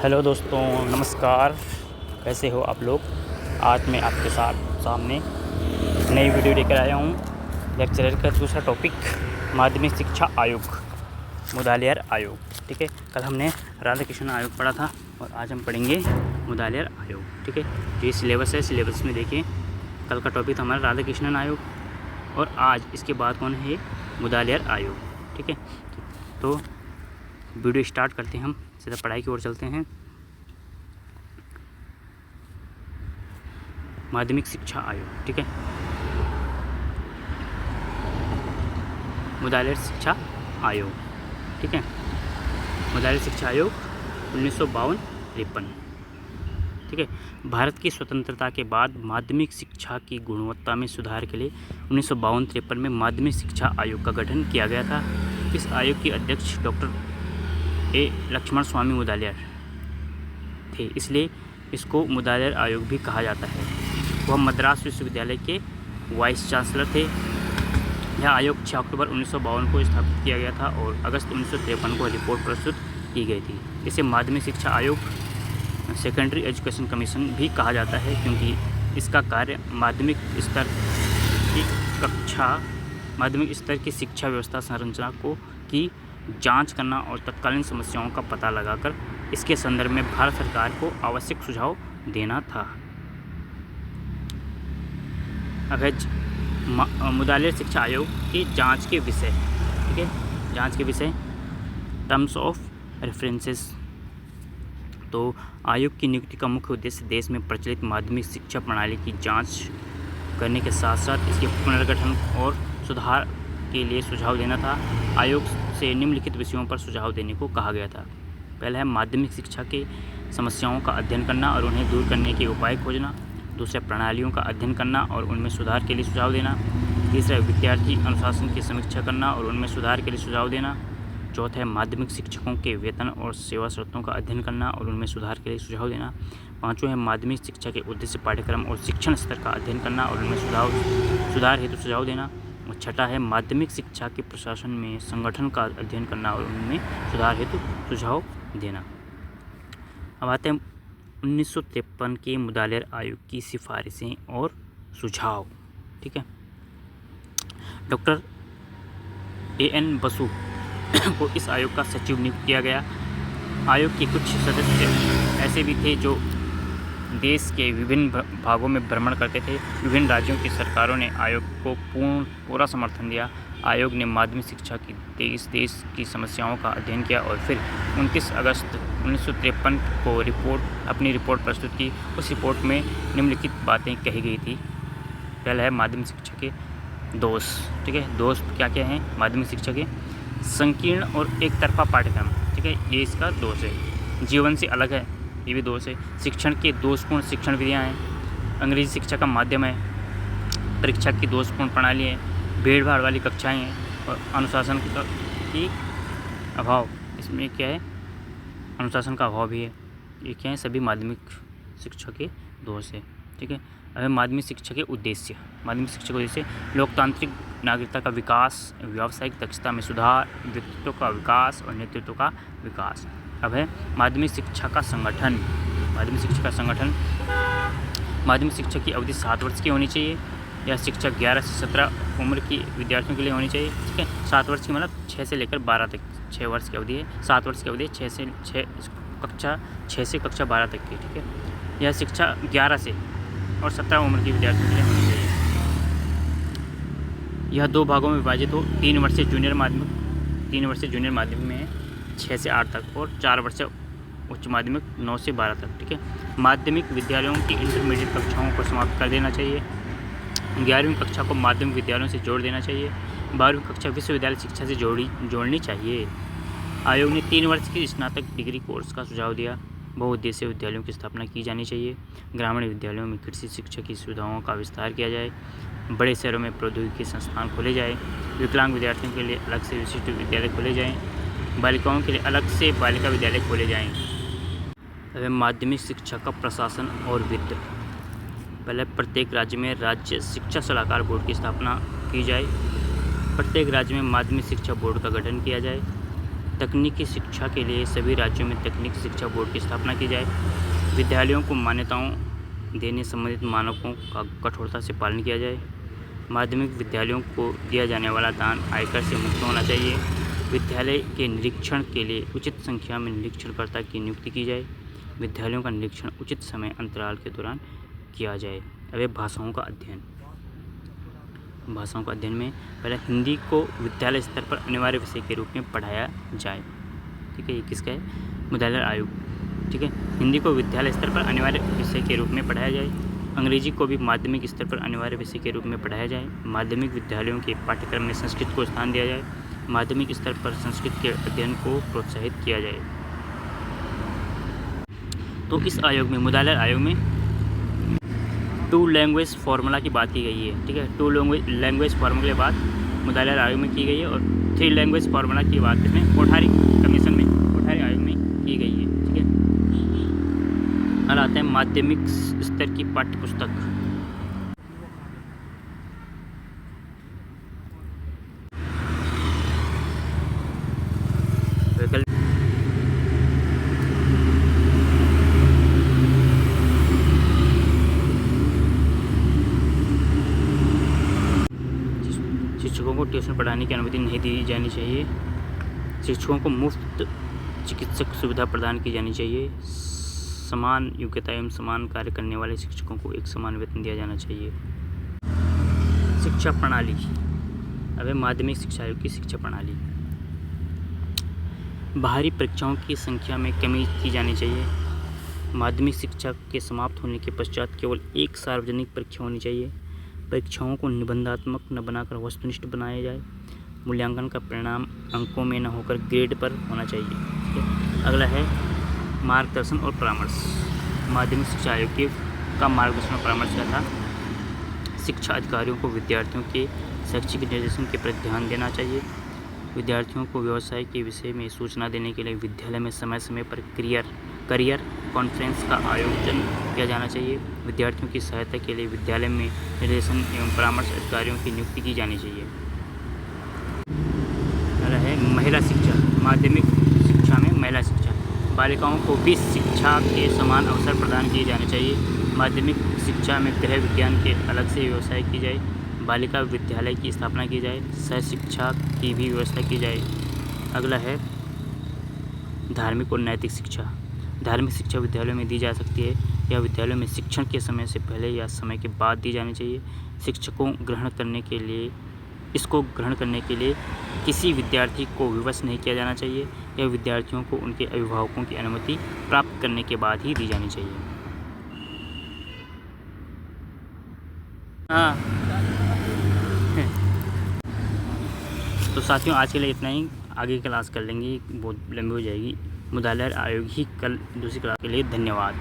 Hello दोस्तों, नमस्कार। कैसे हो आप लोग। आज मैं आपके सामने नई वीडियो लेकर आया हूँ। लेक्चरर का दूसरा टॉपिक माध्यमिक शिक्षा आयोग, मुदालियार आयोग। ठीक है, कल हमने राधा कृष्ण आयोग पढ़ा था और आज हम पढ़ेंगे मुदालियार आयोग। ठीक है, ये सिलेबस है। सिलेबस में देखिए, कल का टॉपिक था हमारा राधा कृष्णन आयोग और आज इसके बाद कौन है, मुदालियार आयोग। ठीक है, तो वीडियो स्टार्ट करते हैं। हम सीधा पढ़ाई की ओर चलते हैं। माध्यमिक शिक्षा आयोग, ठीक है, मुदालियार शिक्षा आयोग। ठीक है, मुदालियार शिक्षा आयोग 1952-53। ठीक है, भारत की स्वतंत्रता के बाद माध्यमिक शिक्षा की गुणवत्ता में सुधार के लिए 1952-53 में माध्यमिक शिक्षा आयोग का गठन किया गया था। इस आयोग के अध्यक्ष डॉक्टर ए लक्ष्मण स्वामी मुदालियार थे, इसलिए इसको मुदालियार आयोग भी कहा जाता है। वह मद्रास विश्वविद्यालय के वाइस चांसलर थे। यह आयोग 6 अक्टूबर 1952 को स्थापित किया गया था और अगस्त 1953 को रिपोर्ट प्रस्तुत की गई थी। इसे माध्यमिक शिक्षा आयोग, सेकेंडरी एजुकेशन कमीशन भी कहा जाता है, क्योंकि इसका कार्य माध्यमिक स्तर की शिक्षा व्यवस्था संरचना की जांच करना और तत्कालीन समस्याओं का पता लगाकर इसके संदर्भ में भारत सरकार को आवश्यक सुझाव देना था। मुदालियार शिक्षा आयोग की जांच के विषय, ठीक है, जांच के विषय, टर्म्स ऑफ रेफरेंसेस। तो आयोग की नियुक्ति का मुख्य उद्देश्य देश में प्रचलित माध्यमिक शिक्षा प्रणाली की जांच करने के साथ साथ इसके पुनर्गठन और सुधार के लिए सुझाव देना था। आयोग से निम्नलिखित विषयों पर सुझाव देने को कहा गया था। पहला है माध्यमिक शिक्षा के समस्याओं का अध्ययन करना और उन्हें दूर करने के उपाय खोजना। दूसरा, प्रणालियों का अध्ययन करना और उनमें सुधार के लिए सुझाव देना। तीसरा, विद्यार्थी अनुशासन की समीक्षा करना और उनमें सुधार के लिए सुझाव देना। चौथा है माध्यमिक शिक्षकों के वेतन और सेवा शर्तों का अध्ययन करना और उनमें सुधार के लिए सुझाव देना। पाँचवें है माध्यमिक शिक्षा के उद्देश्य, पाठ्यक्रम और शिक्षण स्तर का अध्ययन करना और उनमें सुधार हेतु सुझाव देना। और छठा है माध्यमिक शिक्षा के प्रशासन में संगठन का अध्ययन करना और उनमें सुधार हेतु सुझाव देना। अब आते हैं 1953 के मुदालियार आयोग की सिफारिशें और सुझाव। ठीक है, डॉक्टर A.N. बसु को इस आयोग का सचिव नियुक्त किया गया। आयोग के कुछ सदस्य ऐसे भी थे जो देश के विभिन्न भागों में भ्रमण करते थे। विभिन्न राज्यों की सरकारों ने आयोग को पूरा समर्थन दिया। आयोग ने माध्यमिक शिक्षा की देश की समस्याओं का अध्ययन किया और फिर 29 अगस्त 1953 को अपनी रिपोर्ट प्रस्तुत की। उस रिपोर्ट में निम्नलिखित बातें कही गई थी। पहला है माध्यमिक शिक्षा के दोष। ठीक है, दोष क्या क्या हैं माध्यमिक शिक्षा के? संकीर्ण और एक तरफा पाठ्यक्रम। ठीक है, ये इसका दोष है। जीवन से अलग है, ये भी दोष है। शिक्षण के दोषपूर्ण शिक्षण विधियाँ हैं। अंग्रेजी शिक्षा का माध्यम है। परीक्षा की दोषपूर्ण प्रणाली है। भीड़ भाड़ वाली कक्षाएँ हैं और अनुशासन की अभाव। इसमें क्या है, अनुशासन का अभाव भी है। ये क्या है, सभी माध्यमिक शिक्षा के दोष है। ठीक है, अब माध्यमिक शिक्षा के उद्देश्य। माध्यमिक शिक्षा के उद्देश्य नागरिकता का विकास, व्यावसायिक दक्षता में सुधार, व्यक्तित्व का विकास और नेतृत्व का विकास। अब है माध्यमिक शिक्षा का संगठन। माध्यमिक शिक्षा का संगठन, माध्यमिक शिक्षा की अवधि 7 वर्ष की होनी चाहिए। यह शिक्षा 11 से 17 उम्र की विद्यार्थियों के लिए होनी चाहिए। ठीक है, 7 वर्ष की मतलब 6 से लेकर 12 तक, 6 वर्ष की अवधि है। 7 वर्ष की अवधि है, 6 से कक्षा 12 तक की। ठीक है, यह शिक्षा 11 से और 17 उम्र की विद्यार्थियों के लिए होनी चाहिए। यह 2 भागों में विभाजित हो। 3 वर्षीय जूनियर माध्यमिक में 6 से 8 तक और 4 वर्षीय उच्च माध्यमिक 9 से 12 तक। ठीक है, माध्यमिक विद्यालयों की इंटरमीडिएट कक्षाओं को समाप्त कर देना चाहिए। 11वीं कक्षा को माध्यमिक विद्यालयों से जोड़ देना चाहिए। 12वीं कक्षा विश्वविद्यालय शिक्षा से जोड़नी चाहिए। आयोग ने 3 वर्ष की स्नातक डिग्री कोर्स का सुझाव दिया। बहुउद्देशीय विद्यालयों की स्थापना की जानी चाहिए। ग्रामीण विद्यालयों में कृषि शिक्षा की सुविधाओं का विस्तार किया जाए। बड़े शहरों में प्रौद्योगिकी संस्थान खोले जाए। विकलांग विद्यार्थियों के लिए अलग से विशिष्ट विद्यालय खोले जाएँ। बालिकाओं के लिए अलग से बालिका विद्यालय खोले जाएँ। अब माध्यमिक शिक्षा का प्रशासन और वित्त। पहले प्रत्येक राज्य में राज्य शिक्षा सलाहकार बोर्ड की स्थापना की जाए। प्रत्येक राज्य में माध्यमिक शिक्षा बोर्ड का गठन किया जाए। तकनीकी शिक्षा के लिए सभी राज्यों में तकनीकी शिक्षा बोर्ड की स्थापना की जाए। विद्यालयों को मान्यताओं देने संबंधित मानकों का कठोरता से पालन किया जाए। माध्यमिक विद्यालयों को दिया जाने वाला दान आयकर से मुक्त होना चाहिए। विद्यालय के निरीक्षण के लिए उचित संख्या में निरीक्षणकर्ता की नियुक्ति की जाए। विद्यालयों का निरीक्षण उचित समय अंतराल के दौरान किया जाए। अब भाषाओं का अध्ययन। भाषाओं का अध्ययन में पहले हिंदी को विद्यालय स्तर पर अनिवार्य विषय के रूप में पढ़ाया जाए। ठीक है, ये किसका है? मुद्रालय आयोग। ठीक है, हिंदी को विद्यालय स्तर पर अनिवार्य विषय के रूप में पढ़ाया जाए। अंग्रेजी को भी माध्यमिक स्तर पर अनिवार्य विषय के रूप में पढ़ाया जाए। माध्यमिक विद्यालयों के पाठ्यक्रम में संस्कृत को स्थान दिया जाए। माध्यमिक स्तर पर संस्कृत के अध्ययन को प्रोत्साहित किया जाए। तो इस आयोग में, मुद्रालय आयोग में 2 लैंग्वेज फार्मूला की बात की गई है। ठीक है, 2 लैंग्वेज फार्मूला की बात मुद्रालय आयोग में की गई है और 3 लैंग्वेज फार्मूला की बात इसमें कोठारी कमीशन में, कोठारी आयोग में की गई है। ठीक है, और आते हैं माध्यमिक स्तर की पाठ्य पुस्तक। शिक्षकों को ट्यूशन पढ़ाने की अनुमति नहीं दी जानी चाहिए। शिक्षकों को मुफ्त चिकित्सक सुविधा प्रदान की जानी चाहिए। समान योग्यता एवं समान कार्य करने वाले शिक्षकों को एक समान वेतन दिया जाना चाहिए। शिक्षा प्रणाली। अब माध्यमिक शिक्षा आयोग की शिक्षा प्रणाली। बाहरी परीक्षाओं की संख्या में कमी की जानी चाहिए। माध्यमिक शिक्षा के समाप्त होने के पश्चात केवल एक सार्वजनिक परीक्षा होनी चाहिए। परीक्षाओं को निबंधात्मक न बनाकर वस्तुनिष्ठ बनाया जाए। मूल्यांकन का परिणाम अंकों में न होकर ग्रेड पर होना चाहिए। ठीक है, अगला है मार्गदर्शन और परामर्श। माध्यमिक शिक्षा आयोग का मार्गदर्शन और परामर्श क्या था? शिक्षा अधिकारियों को विद्यार्थियों के शैक्षिक निर्देशन के प्रति ध्यान देना चाहिए। विद्यार्थियों को व्यवसाय के विषय में सूचना देने के लिए विद्यालय में समय समय पर करियर कॉन्फ्रेंस का आयोजन किया जाना चाहिए। विद्यार्थियों की सहायता के लिए विद्यालय में निर्देशन एवं परामर्श अधिकारियों की नियुक्ति की जानी चाहिए। अगला है महिला शिक्षा। माध्यमिक शिक्षा में महिला शिक्षा। बालिकाओं को भी शिक्षा के समान अवसर प्रदान किए जाने चाहिए। माध्यमिक शिक्षा में गृह विज्ञान के अलग से व्यवस्था की जाए। बालिका विद्यालय की स्थापना की जाए। सह शिक्षा की भी व्यवस्था की जाए। अगला है धार्मिक और नैतिक शिक्षा। धार्मिक शिक्षा विद्यालयों में दी जा सकती है या विद्यालयों में शिक्षण के समय से पहले या समय के बाद दी जानी चाहिए। शिक्षकों इसको ग्रहण करने के लिए किसी विद्यार्थी को विवश नहीं किया जाना चाहिए या विद्यार्थियों को उनके अभिभावकों की अनुमति प्राप्त करने के बाद ही दी जानी चाहिए। हाँ, तो साथियों आज के लिए इतना ही। आगे क्लास कर लेंगे, बहुत लंबी हो जाएगी। मुद्रालय आयोग ही कल दूसरी क्लास के लिए। धन्यवाद।